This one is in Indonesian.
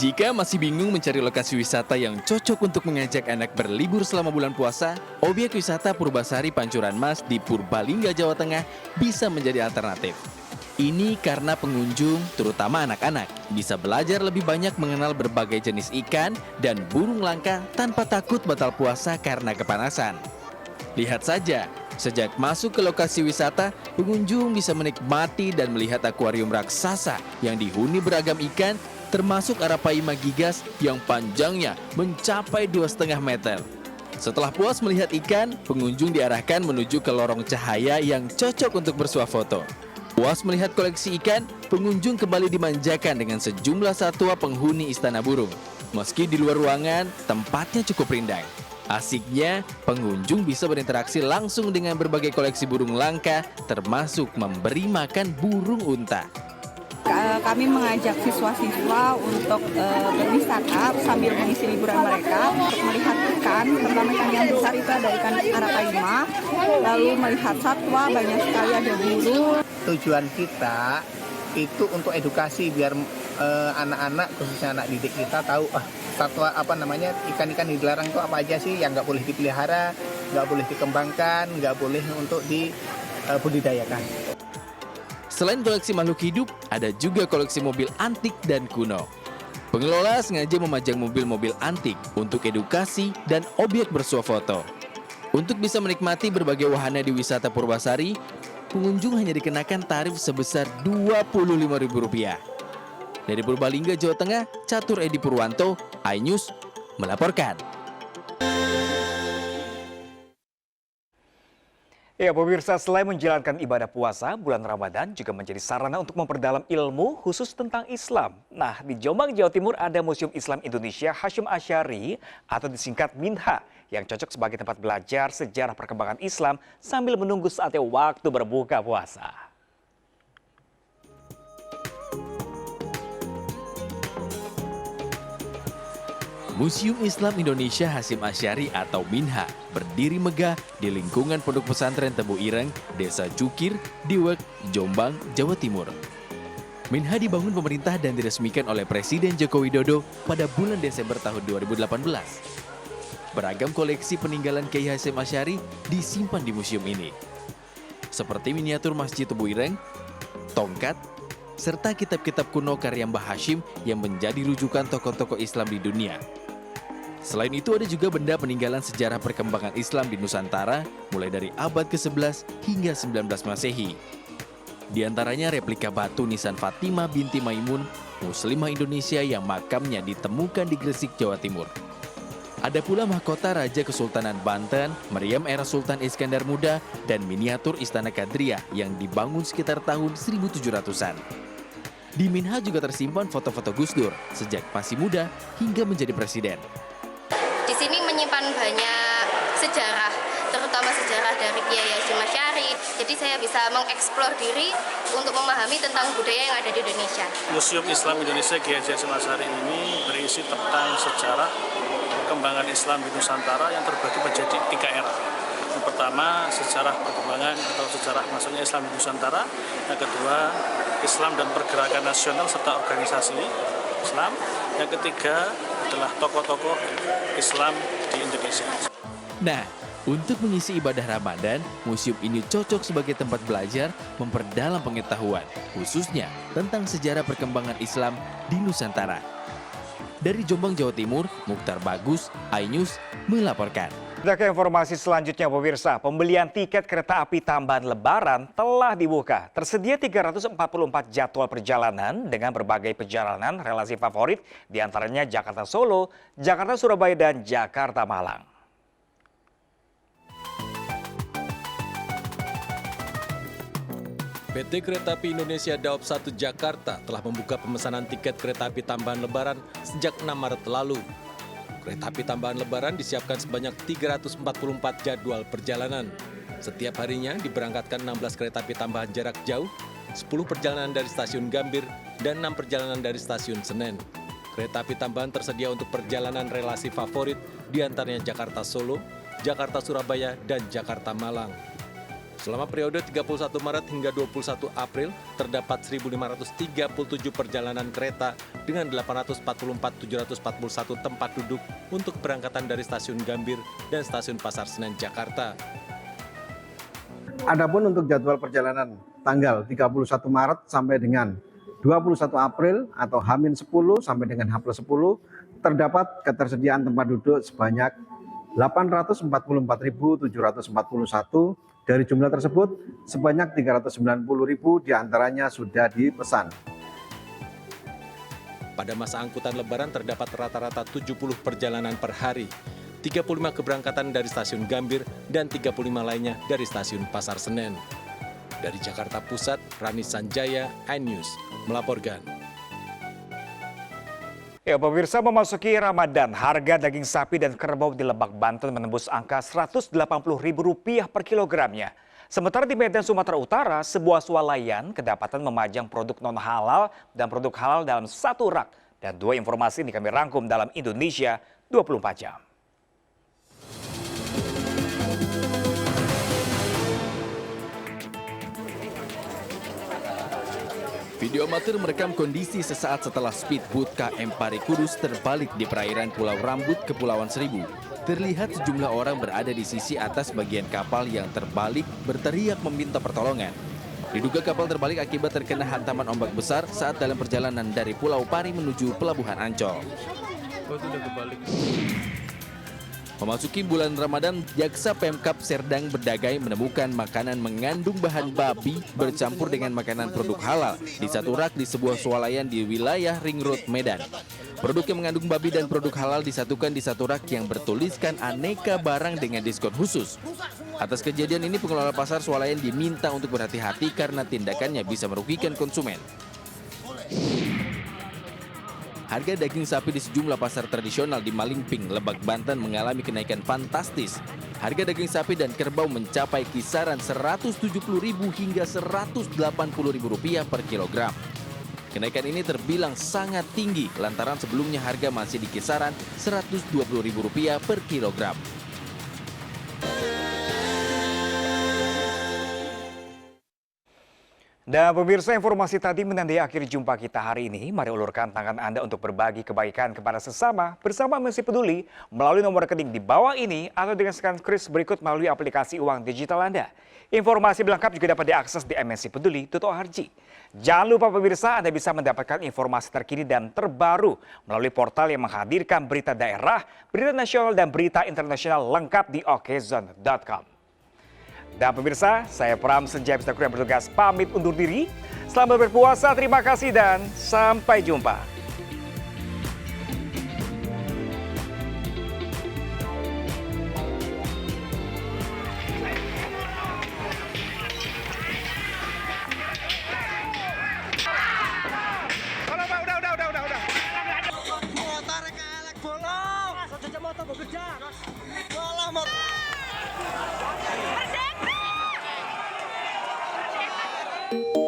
Jika masih bingung mencari lokasi wisata yang cocok untuk mengajak anak berlibur selama bulan puasa, objek wisata Purbasari Pancuran Mas di Purbalingga, Jawa Tengah bisa menjadi alternatif. Ini karena pengunjung, terutama anak-anak, bisa belajar lebih banyak mengenal berbagai jenis ikan dan burung langka tanpa takut batal puasa karena kepanasan. Lihat saja, sejak masuk ke lokasi wisata, pengunjung bisa menikmati dan melihat akuarium raksasa yang dihuni beragam ikan, termasuk arapaima gigas yang panjangnya mencapai 2,5 meter. Setelah puas melihat ikan, pengunjung diarahkan menuju ke lorong cahaya yang cocok untuk bersuah foto. Puas melihat koleksi ikan, pengunjung kembali dimanjakan dengan sejumlah satwa penghuni istana burung. Meski di luar ruangan, tempatnya cukup rindang. Asiknya, pengunjung bisa berinteraksi langsung dengan berbagai koleksi burung langka, termasuk memberi makan burung unta. Kami mengajak siswa-siswa untuk berwisata sambil mengisi liburan mereka untuk melihat ikan, terutama ikan yang besar itu ada ikan arapaima, lalu melihat satwa, banyak sekali ada burung. Tujuan kita itu untuk edukasi biar anak-anak, khususnya anak didik kita tahu satwa ikan-ikan yang dilarang itu apa aja sih yang nggak boleh dipelihara, nggak boleh dikembangkan, nggak boleh untuk dibudidayakan. Selain koleksi makhluk hidup, ada juga koleksi mobil antik dan kuno. Pengelola sengaja memajang mobil-mobil antik untuk edukasi dan objek bersuah foto. Untuk bisa menikmati berbagai wahana di wisata Purbasari, pengunjung hanya dikenakan tarif sebesar Rp25.000. Dari Purbalingga, Jawa Tengah, Catur Edi Purwanto, iNews melaporkan. Ya, pemirsa, selain menjalankan ibadah puasa, bulan Ramadan juga menjadi sarana untuk memperdalam ilmu khusus tentang Islam. Nah, di Jombang, Jawa Timur ada Museum Islam Indonesia Hasyim Asy'ari atau disingkat MINHA yang cocok sebagai tempat belajar sejarah perkembangan Islam sambil menunggu saatnya waktu berbuka puasa. Museum Islam Indonesia Hasyim Asy'ari atau MINHA berdiri megah di lingkungan Pondok Pesantren Tebu Ireng, Desa Cukir, Diwek, Jombang, Jawa Timur. MINHA dibangun pemerintah dan diresmikan oleh Presiden Joko Widodo pada bulan Desember tahun 2018. Beragam koleksi peninggalan Kiai Hasyim Asy'ari disimpan di museum ini. Seperti miniatur Masjid Tebu Ireng, tongkat, serta kitab-kitab kuno karya Mbah Hashim yang menjadi rujukan tokoh-tokoh Islam di dunia. Selain itu ada juga benda peninggalan sejarah perkembangan Islam di Nusantara mulai dari abad ke-11 hingga 19 Masehi. Di antaranya replika batu nisan Fatimah binti Maimun, Muslimah Indonesia yang makamnya ditemukan di Gresik, Jawa Timur. Ada pula mahkota Raja Kesultanan Banten, meriam era Sultan Iskandar Muda, dan miniatur Istana Kadriah yang dibangun sekitar tahun 1700-an. Di MINHA juga tersimpan foto-foto Gus Dur sejak masih muda hingga menjadi presiden. Di sini menyimpan banyak sejarah, terutama sejarah dari Kiai Hasyim Asy'ari. Jadi saya bisa mengeksplor diri untuk memahami tentang budaya yang ada di Indonesia. Museum Islam Indonesia Kiai Hasyim Asy'ari ini berisi tentang sejarah perkembangan Islam di Nusantara yang terbagi menjadi 3 era. Yang pertama, sejarah perkembangan atau sejarah masuknya Islam di Nusantara. Yang kedua, Islam dan pergerakan nasional serta organisasi Islam. Yang ketiga adalah tokoh-tokoh Islam di Indonesia. Nah, untuk mengisi ibadah Ramadan, museum ini cocok sebagai tempat belajar memperdalam pengetahuan, khususnya tentang sejarah perkembangan Islam di Nusantara. Dari Jombang, Jawa Timur, Mukhtar Bagus, iNews melaporkan. Kita ke informasi selanjutnya, pemirsa. Pembelian tiket kereta api tambahan Lebaran telah dibuka. Tersedia 344 jadwal perjalanan dengan berbagai perjalanan relasi favorit, diantaranya Jakarta Solo, Jakarta Surabaya, dan Jakarta Malang. PT Kereta Api Indonesia Daop 1 Jakarta telah membuka pemesanan tiket kereta api tambahan Lebaran sejak 6 Maret lalu. Kereta api tambahan Lebaran disiapkan sebanyak 344 jadwal perjalanan. Setiap harinya diberangkatkan 16 kereta api tambahan jarak jauh, 10 perjalanan dari stasiun Gambir, dan 6 perjalanan dari stasiun Senen. Kereta api tambahan tersedia untuk perjalanan relasi favorit, diantaranya Jakarta Solo, Jakarta Surabaya, dan Jakarta Malang. Selama periode 31 Maret hingga 21 April, terdapat 1.537 perjalanan kereta dengan 844.741 tempat duduk untuk keberangkatan dari Stasiun Gambir dan Stasiun Pasar Senen, Jakarta. Adapun untuk jadwal perjalanan tanggal 31 Maret sampai dengan 21 April atau H-10 sampai dengan H+10 terdapat ketersediaan tempat duduk sebanyak 844.741. Dari jumlah tersebut sebanyak 390.000 diantaranya sudah dipesan. Pada masa angkutan lebaran terdapat rata-rata 70 perjalanan per hari, 35 keberangkatan dari Stasiun Gambir dan 35 lainnya dari Stasiun Pasar Senen. Dari Jakarta Pusat, Rani Sanjaya, iNews melaporkan. Ya, pemirsa, memasuki Ramadan, harga daging sapi dan kerbau di Lebak, Banten menembus angka Rp180.000 per kilogramnya. Sementara di Medan, Sumatera Utara, sebuah swalayan kedapatan memajang produk non-halal dan produk halal dalam satu rak. Dan dua informasi ini kami rangkum dalam Indonesia 24 jam. Video amatir merekam kondisi sesaat setelah speedboat KM Pari Kudus terbalik di perairan Pulau Rambut, Kepulauan Seribu. Terlihat sejumlah orang berada di sisi atas bagian kapal yang terbalik berteriak meminta pertolongan. Diduga kapal terbalik akibat terkena hantaman ombak besar saat dalam perjalanan dari Pulau Pari menuju Pelabuhan Ancol. Memasuki bulan Ramadan, Jaksa Pemkab Serdang Bedagai menemukan makanan mengandung bahan babi bercampur dengan makanan produk halal di satu rak di sebuah swalayan di wilayah Ring Road, Medan. Produk yang mengandung babi dan produk halal disatukan di satu rak yang bertuliskan aneka barang dengan diskon khusus. Atas kejadian ini, pengelola pasar swalayan diminta untuk berhati-hati karena tindakannya bisa merugikan konsumen. Harga daging sapi di sejumlah pasar tradisional di Malingping, Lebak, Banten mengalami kenaikan fantastis. Harga daging sapi dan kerbau mencapai kisaran Rp170.000 hingga Rp180.000 per kilogram. Kenaikan ini terbilang sangat tinggi lantaran sebelumnya harga masih di kisaran Rp120.000 per kilogram. Dan pemirsa, informasi tadi menandai akhir jumpa kita hari ini. Mari ulurkan tangan Anda untuk berbagi kebaikan kepada sesama bersama MNC Peduli melalui nomor rekening di bawah ini atau dengan scan kris berikut melalui aplikasi uang digital Anda. Informasi lengkap juga dapat diakses di mncpeduli.org. Jangan lupa pemirsa, Anda bisa mendapatkan informasi terkini dan terbaru melalui portal yang menghadirkan berita daerah, berita nasional dan berita internasional lengkap di okezone.com. Dan pemirsa, saya Pram Senjaya Bistakuri yang bertugas pamit undur diri. Selamat berpuasa, terima kasih dan sampai jumpa. Udah.